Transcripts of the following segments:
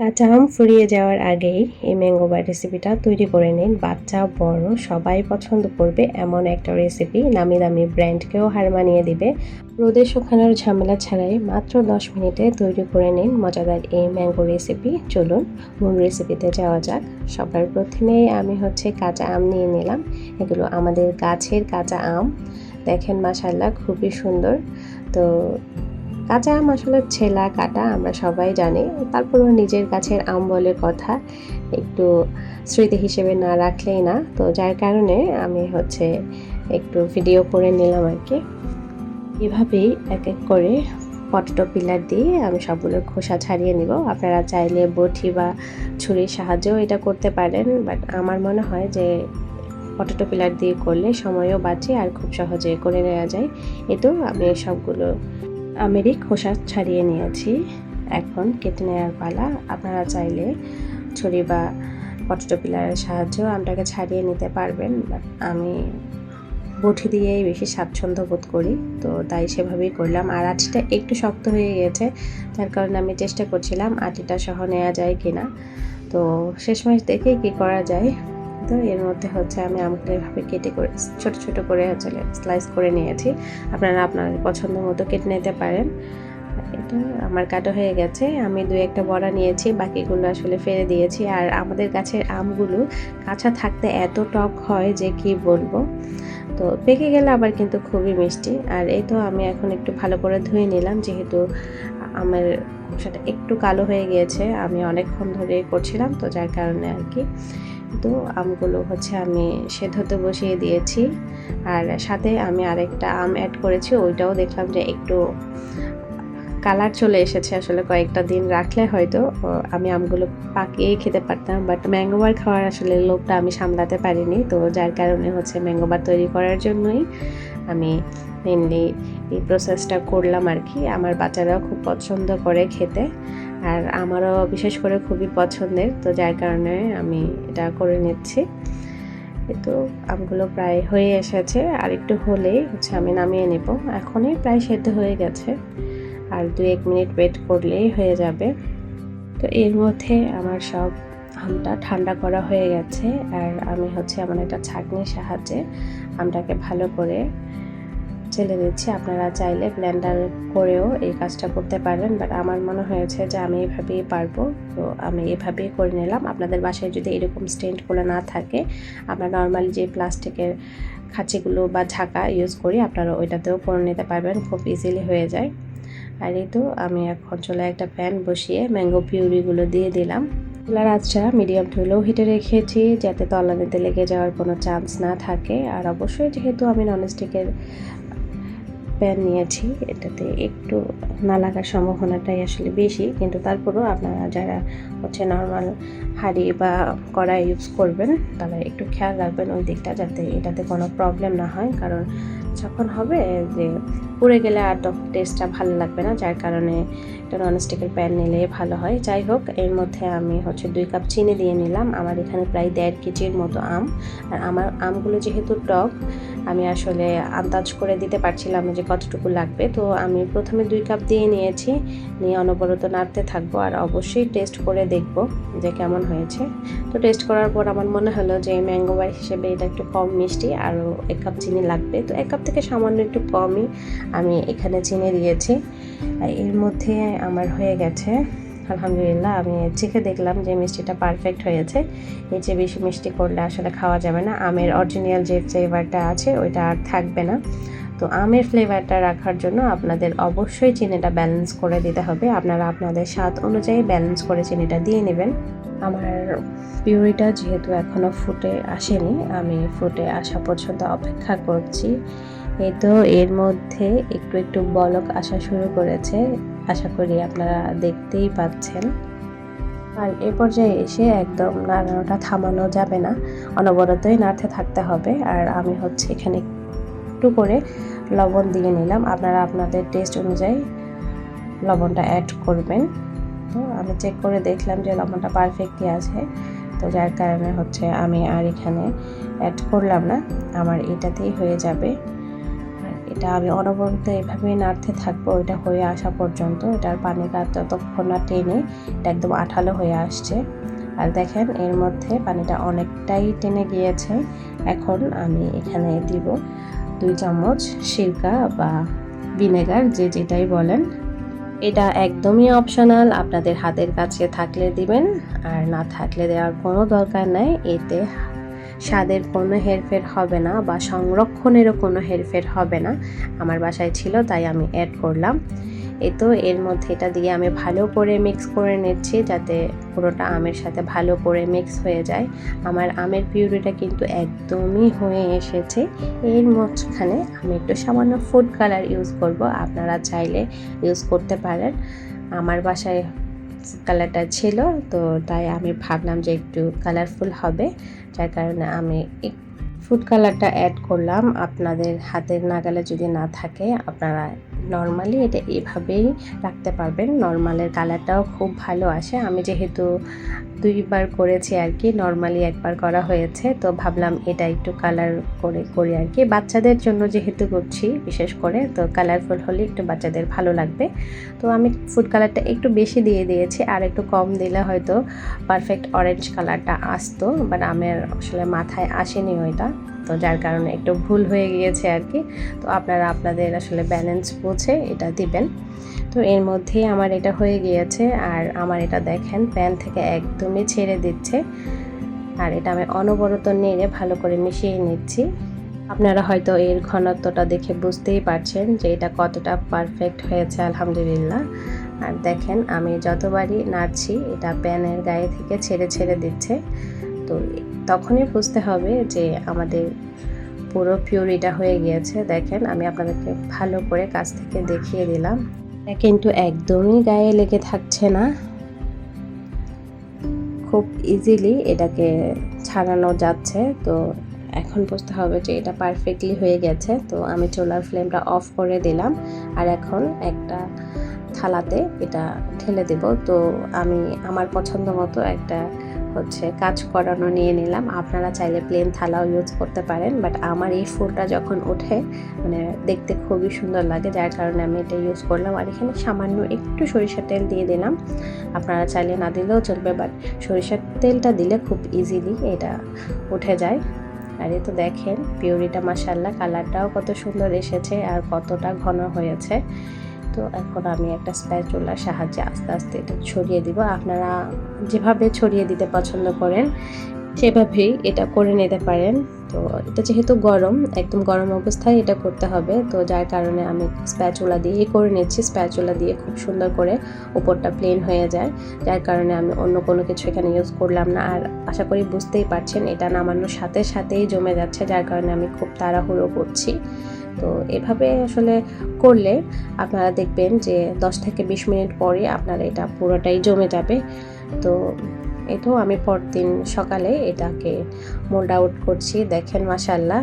কাঁচা আম ফুরিয়ে যাওয়ার আগেই এই ম্যাঙ্গো বার রেসিপিটা তৈরি করে নিন। বাচ্চা বড় সবাই পছন্দ করবে এমন একটা রেসিপি, নামি দামি ব্র্যান্ডকেও হার মানিয়ে দিবে। রোদে শুকানোর ঝামেলা ছাড়াই মাত্র 10 মিনিটে তৈরি করে নিন মজাদার এই ম্যাঙ্গো রেসিপি। চলুন মূল রেসিপিতে যাওয়া যাক। সবার প্রথমেই আমি কাঁচা আম নিয়ে নিলাম। এগুলো আমাদের গাছের কাঁচা আম। দেখেন মাশাআল্লাহ খুবই সুন্দর। তো কাঁচা আম আসলে ছেলা কাটা আমরা সবাই জানি, তারপরেও নিজের গাছের আম বলে কথা, একটু স্মৃতি হিসেবে না রাখলেই না। তো যার কারণে আমি একটু ভিডিও করে নিলাম আর কি। এভাবেই এক এক করে পটেটো পিলার দিয়ে আমি সবগুলোর খোসা ছাড়িয়ে নিব। আপনারা চাইলে বটি বা ছুরির সাহায্যেও এটা করতে পারেন, বাট আমার মনে হয় যে পটেটো পিলার দিয়ে করলে সময়ও বাঁচে আর খুব সহজে করে নেওয়া যায়। এতেও আমি সবগুলো আমেরই খোসা ছাড়িয়ে নিয়েছি। এখন কেটে নেওয়ার পালা। আপনারা চাইলে ছুরি বা পটেটো পিলারের সাহায্যেও আমটাকে ছাড়িয়ে নিতে পারবেন, বাট আমি বটি দিয়েই বেশি স্বাচ্ছন্দ্য বোধ করি, তো তাই সেভাবেই করলাম। আর আটিটা একটু শক্ত হয়ে গিয়েছে, তার কারণে আমি চেষ্টা করছিলাম আটিটা সহ নেওয়া যায় কিনা। তো শেষমেশ দেখে কি করা যায়। তো এর মধ্যে আমি আমগুলো এভাবে কেটে করে ছোট ছোট করে স্লাইস করে নিয়েছি। আপনারা আপনাদের পছন্দ মতো কেটে নিতে পারেন। এটা আমার কাটা হয়ে গেছে। আমি 2-1টা বড়া নিয়েছি, বাকিগুলো আসলে ফেলে দিয়েছি। আর আমাদের গাছের আমগুলো কাঁচা থাকতে এত টক হয় যে কি বলবো। তো পেকে গেলে আবার কিন্তু খুবই মিষ্টি। আর এই তো আমি এখন একটু ভালো করে ধুয়ে নিলাম, যেহেতু আমার খোসাটা একটু কালো হয়ে গিয়েছে। আমি অনেকক্ষণ ধরে করছিলাম, তো যার কারণে আর কি। তো আমগুলো আমি সেদ্ধতে বসিয়ে দিয়েছি। আর সাথে আমি আরেকটা আম অ্যাড করেছি, ওইটাও দেখলাম যে একটু কালার চলে এসেছে। আসলে কয়েকটা দিন রাখলে হয়তো আমি আমগুলো পাকিয়ে খেতে পারতাম, বাট ম্যাঙ্গো বার খাওয়ার আসলে লোভটা আমি সামলাতে পারিনি। তো যার কারণে ম্যাঙ্গো বার তৈরি করার জন্যই আমি মেনলি এই প্রসেসটা করলাম আর কি। আমার বাচ্চারাও খুব পছন্দ করে খেতে, আর আমারও বিশেষ করে খুবই পছন্দের, তো যার কারণে আমি এটা করে নিচ্ছি। তো আমগুলো প্রায় হয়ে এসেছে, আর একটু হলেই আমি নামিয়ে নেব। এখনই প্রায় সেদ্ধ হয়ে গেছে, আর 2-1 মিনিট ওয়েট করলেই হয়ে যাবে। তো এর মধ্যে আমার সব আমটা ঠান্ডা করা হয়ে গেছে, আর আমি এমন একটা ছাঁকনির সাহায্যে আমটাকে ভালো করে চেলে দিচ্ছি। আপনারা চাইলে ব্লেন্ডার করেও এই কাজটা করতে পারেন, বাট আমার মনে হয়েছে যে আমি এভাবেই পারবো, তো আমি এভাবেই করে নিলাম। আপনাদের বাসায় যদি এরকম স্টেন্ডগুলো না থাকে, আমরা নর্মালি যে প্লাস্টিকের খাঁচিগুলো বা ঝাঁকা ইউজ করি, আপনারা ওইটাতেও করে নিতে পারবেন, খুব ইজিলি হয়ে যায়। আর এই তো আমি এখন চুলায় একটা প্যান বসিয়ে ম্যাঙ্গো পিউরিগুলো দিয়ে দিলাম। চুলার আঁচটা মিডিয়াম টু লো হিটে রেখেছি, যাতে তলানিতে লেগে যাওয়ার কোনো চান্স না থাকে। আর অবশ্যই যেহেতু আমি ননস্টিকের প্যান নিয়েছি, এটাতে একটু না লাগার সম্ভাবনাটাই আসলে বেশি, কিন্তু তারপরেও আপনারা যারা নর্মাল হাঁড়ি বা কড়াই ইউজ করবেন, তারা একটু খেয়াল রাখবেন ওই দিকটা, যাতে এটাতে কোনো প্রবলেম না হয়। কারণ যখন হবে যে পুড়ে গেলে আর তখন টেস্টটা ভালো লাগবে না, যার কারণে একটা ননস্টিকের প্যান নিলে ভালো হয়। যাই হোক, এর মধ্যে আমি 2 কাপ চিনি দিয়ে নিলাম। আমার এখানে প্রায় 1.5 কেজির মতো আম। আর আমার আমগুলো যেহেতু টক, আমি আসলে আন্দাজ করে দিতে পারছিলাম যে কতটুকু লাগবে। তো আমি প্রথমে 2 কাপ দিয়ে নিয়েছি, নিয়ে অনবরত নাড়তে থাকবো, আর অবশ্যই টেস্ট করে দেখব যে কেমন হয়েছে। তো টেস্ট করার পর আমার মনে হলো যে ম্যাঙ্গো বার হিসেবে এটা একটু কম মিষ্টি, আরও 1 কাপ চিনি লাগবে। তো 1 কাপ থেকে সামান্য একটু কমই আমি এখানে চিনি দিয়েছি। এর মধ্যে আমার হয়ে গেছে আলহামদুলিল্লাহ। আমি চেখে দেখলাম যে মিষ্টিটা পারফেক্ট হয়েছে। এর চেয়ে বেশি মিষ্টি করলে আসলে খাওয়া যাবে না। আমের অরিজিনাল যে ফ্লেভারটা আছে ওইটা আর থাকবে না। তো আমের ফ্লেভারটা রাখার জন্য আপনাদের অবশ্যই চিনিটা ব্যালেন্স করে দিতে হবে। আপনারা আপনাদের স্বাদ অনুযায়ী ব্যালেন্স করে চিনিটা দিয়ে নেবেন। আমার পিউরিটা যেহেতু এখনও ফুটে আসেনি, আমি ফুটে আসা পর্যন্ত অপেক্ষা করছি। এই তো এর মধ্যে একটু একটু বলক আসা শুরু করেছে, আশা করি আপনারা দেখতেই পাচ্ছেন। আর এ পর্যায়ে এসে একদম নাড়ানোটা থামানো যাবে না, অনবরতই নাড়তে থাকতে হবে। আর আমি এখানে একটু করে লবণ দিয়ে নিলাম। আপনারা আপনাদের টেস্ট অনুযায়ী লবণটা অ্যাড করবেন। তো আমি চেক করে দেখলাম যে লবণটা পারফেক্টলি আছে, তো যার কারণে আমি আর এখানে অ্যাড করলাম না, আমার এটাতেই হয়ে যাবে। আর এটা আমি অনবরত এভাবেই নাড়তে থাকবো এটা হয়ে আসা পর্যন্ত। এটার পানিটা যতক্ষণ না টেনে এটা একদম আঠালো হয়ে আসছে। আর দেখেন এর মধ্যে পানিটা অনেকটাই টেনে গিয়েছে। এখন আমি এখানে দিব 2 চামচ সিরকা বা ভিনেগার, যে যেটাই বলেন। এটা একদমই অপশনাল, আপনাদের হাতের কাছে থাকলে দিবেন, আর না থাকলে দেওয়ার কোনো দরকার নাই। এতে স্বাদের কোনো হেরফের হবে না বা সংরক্ষণেরও কোনো হেরফের হবে না। আমার বাসায় ছিল তাই আমি অ্যাড করলাম। এই তো এর মধ্যে এটা দিয়ে আমি ভালো করে মিক্স করে নিচ্ছি, যাতে পুরোটা আমের সাথে ভালো করে মিক্স হয়ে যায়। আমার আমের পিউরিটা কিন্তু একদমই হয়ে এসেছে। এর মাঝখানে আমি একটু সামান্য ফুড কালার ইউজ করব, আপনারা চাইলে ইউজ করতে পারেন। আমার বাসায় কালারটা ছিল, তো তাই আমি ভাবলাম যে একটু কালারফুল হবে, যার কারণে আমি ফুড কালারটা অ্যাড করলাম। আপনাদের হাতের নাগালে যদি না থাকে আপনারা নর্মালি এটা এভাবেই রাখতে পারবেন। নর্মালের কালারটাও খুব ভালো আসে। আমি যেহেতু 2বার করেছি আর কি, নর্মালি একবার করা হয়েছে, তো ভাবলাম এটা একটু কালার করে করি আর কি। বাচ্চাদের জন্য যেহেতু করছি বিশেষ করে, তো কালারফুল হলে একটু বাচ্চাদের ভালো লাগবে। তো আমি ফুড কালারটা একটু বেশি দিয়ে দিয়েছি, আর একটু কম দিলে হয়তো পারফেক্ট অরেঞ্জ কালারটা আসতো, বাট আমার আসলে মাথায় আসেনি ওইটা, তো যার কারণে একটু ভুল হয়ে গিয়েছে আর কি। তো আপনারা আপনাদের আসলে ব্যালেন্স বুঝে এটা দিবেন। তো এর মধ্যেই আমার এটা হয়ে গিয়েছে, আর আমার এটা দেখেন প্যান থেকে একদমই ছেড়ে দিচ্ছে। আর এটা আমি অনবরত নেড়ে ভালো করে মিশিয়ে নিচ্ছি। আপনারা হয়তো এর ঘনত্বটা দেখে বুঝতেই পারছেন যে এটা কতটা পারফেক্ট হয়েছে, আলহামদুলিল্লাহ। আর দেখেন আমি যতবারই নাড়ছি এটা প্যানের গায়ে থেকে ছেড়ে ছেড়ে দিচ্ছে, তো তখনই বুঝতে হবে যে আমাদের পুরো পিউরিটা হয়ে গিয়েছে। দেখেন আমি আপনাদেরকে ভালো করে কাছ থেকে দেখিয়ে দিলাম, এটা কিন্তু একদমই গায়ে লেগে থাকছে না, খুব ইজিলি এটাকে ছাড়ানো যাচ্ছে। তো এখন বুঝতে হবে যে এটা পারফেক্টলি হয়ে গেছে। তো আমি চুলার ফ্লেমটা অফ করে দিলাম, আর এখন একটা থালাতে এটা ঢেলে দেব। তো আমি আমার পছন্দ মতো একটা কাঁচ করানো নিয়ে নিলাম। আপনারা চাইলে প্লেন থালাও ইউজ করতে পারেন, বাট আমার এই ফুলটা যখন ওঠে মানে দেখতে খুবই সুন্দর লাগে, যার কারণে আমি এটা ইউজ করলাম। আর এখানে সামান্য একটু সরিষার তেল দিয়ে দিলাম, আপনারা চাইলে না দিলেও চলবে, বাট সরিষার তেলটা দিলে খুব ইজিলি এটা উঠে যায়। আর এই তো দেখেন পিউরিটা মাশাআল্লাহ কালারটাও কত সুন্দর এসেছে আর কতটা ঘন হয়েছে। তো এখন আমি একটা স্প্যাচুলার সাহায্যে আস্তে আস্তে এটা ছড়িয়ে দিব। আপনারা যেভাবে ছড়িয়ে দিতে পছন্দ করেন সেভাবেই এটা করে নিতে পারেন। তো এটা যেহেতু গরম, একদম গরম অবস্থায় এটা করতে হবে, তো যার কারণে আমি স্প্যাচুলা দিয়েই করে নিচ্ছি। স্প্যাচুলা দিয়ে খুব সুন্দর করে উপরটা প্লেন হয়ে যায়, যার কারণে আমি অন্য কোনো কিছু এখানে ইউজ করলাম না। আর আশা করি বুঝতেই পারছেন এটা নামানোর সাথে সাথেই জমে যাচ্ছে, যার কারণে আমি খুব তাড়াহুড়ো করছি। তো এভাবে আসলে করলে আপনারা দেখবেন যে 10 থেকে 20 মিনিট পরে আপনারা এটা পুরোটাই জমে যাবে। তো এটাও আমি পরদিন সকালে এটাকে মোল্ড আউট করছি। দেখেন মাশাআল্লাহ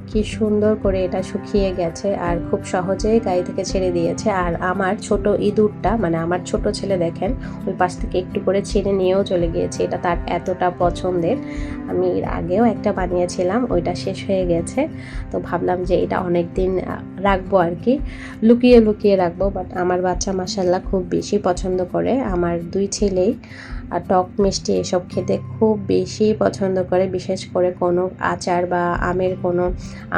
কি সুন্দর করে এটা শুকিয়ে গেছে আর খুব সহজেই গায়ে থেকে ছেড়ে দিয়েছে। আর আমার ছোট ইঁদুরটা মানে আমার ছোট ছেলে দেখেন ওই পাশ থেকে একটু করে ছিঁড়ে নিয়েও চলে গিয়েছে, এটা তার এতটা পছন্দের। আমি এর আগেও একটা বানিয়েছিলাম, ওইটা শেষ হয়ে গেছে, তো ভাবলাম যে এটা অনেক দিন রাখবো আর কি, লুকিয়ে লুকিয়ে রাখবো। বাট আমার বাচ্চা মাশাআল্লাহ খুব বেশি পছন্দ করে, আমার 2 ছেলেই আর টক মিষ্টি এসব খেতে খুব বেশি পছন্দ করে। বিশেষ করে কোনো আচার বা আমের কোনো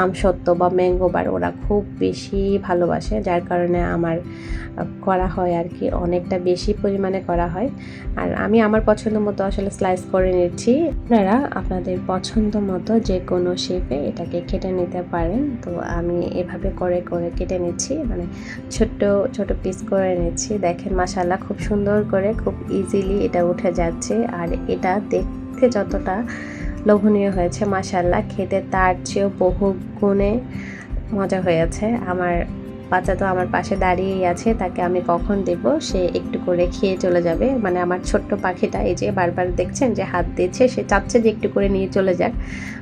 আমসত্ত্ব বা ম্যাঙ্গো বার ওরা খুব বেশি ভালোবাসে, যার কারণে আমার করা হয় আর কি, অনেকটা বেশি পরিমাণে করা হয়। আর আমি আমার পছন্দ মতো আসলে স্লাইস করে নিচ্ছি, আপনারা আপনাদের পছন্দ মতো যে কোনো শেপে এটাকে কেটে নিতে পারেন। তো আমি এভাবে করে করে কেটে নিচ্ছি, মানে ছোট্ট ছোট পিস করে নিচ্ছি। দেখেন মাশাআল্লাহ খুব সুন্দর করে খুব ইজিলি এটা উঠে যাচ্ছে। আর এটা দেখতে যতটা লোভনীয় হয়েছে মাশাআল্লাহ খেতে তার চেয়েও বহু গুণে মজা হয়েছে। আমার বাচ্চা তো আমার পাশে দাঁড়িয়েই আছে, তাকে আমি কখন দেব সে একটু করে খেয়ে চলে যাবে। মানে আমার ছোট্ট পাখিটা এই যে বারবার দেখছেন যে হাত দিচ্ছে, সে চাচ্ছে যে একটু করে নিয়ে চলে যাক,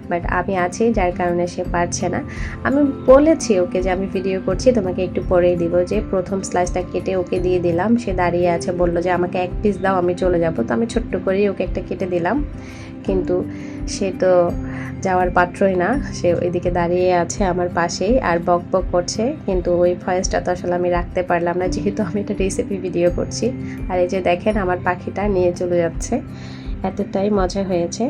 বাট আমি আছি যার কারণে সে পারছে না। আমি বলেছি ওকে যে আমি ভিডিও করছি, তোমাকে একটু পরেই দিব। যে প্রথম স্লাইসটা কেটে ওকে দিয়ে দিলাম, সে দাঁড়িয়ে আছে, বললো যে আমাকে এক পিস দাও আমি চলে যাব। তো আমি ছোট্ট করেই ওকে একটা কেটে দিলাম, কিন্তু সে তো যাওয়ার পাত্রই না, সে ওইদিকে দাঁড়িয়ে আছে আমার পাশেই আর বক বক করছে। কিন্তু ওই ভয়েসটা তো আসলে আমি রাখতে পারলাম না, যেহেতু আমি একটা রেসিপি ভিডিও করছি। আর এই যে দেখেন আমার পাখিটা নিয়ে চলে যাচ্ছে, এতটাই মজা হয়েছে।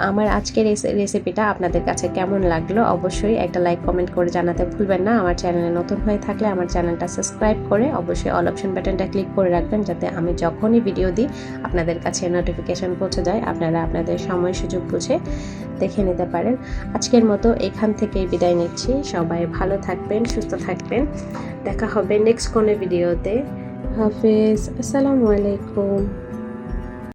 আমার আজকের রেসিপিটা আপনাদের কাছে কেমন লাগলো অবশ্যই একটা লাইক কমেন্ট করে জানাতে ভুলবেন না। আমার চ্যানেলে নতুন হয়ে থাকলে আমার চ্যানেলটা সাবস্ক্রাইব করে অবশ্যই অল অপশন বাটনটা ক্লিক করে রাখবেন, যাতে আমি যখনই ভিডিও দিই আপনাদের কাছে নোটিফিকেশন পৌঁছে যায়, আপনারা আপনাদের সময় সুযোগ বুঝে দেখে নিতে পারেন। আজকের মতো এখান থেকেই বিদায় নিচ্ছি। সবাই ভালো থাকবেন, সুস্থ থাকবেন, দেখা হবে নেক্সট কোনো ভিডিওতে। হাফেজ, আসসালামু আলাইকুম।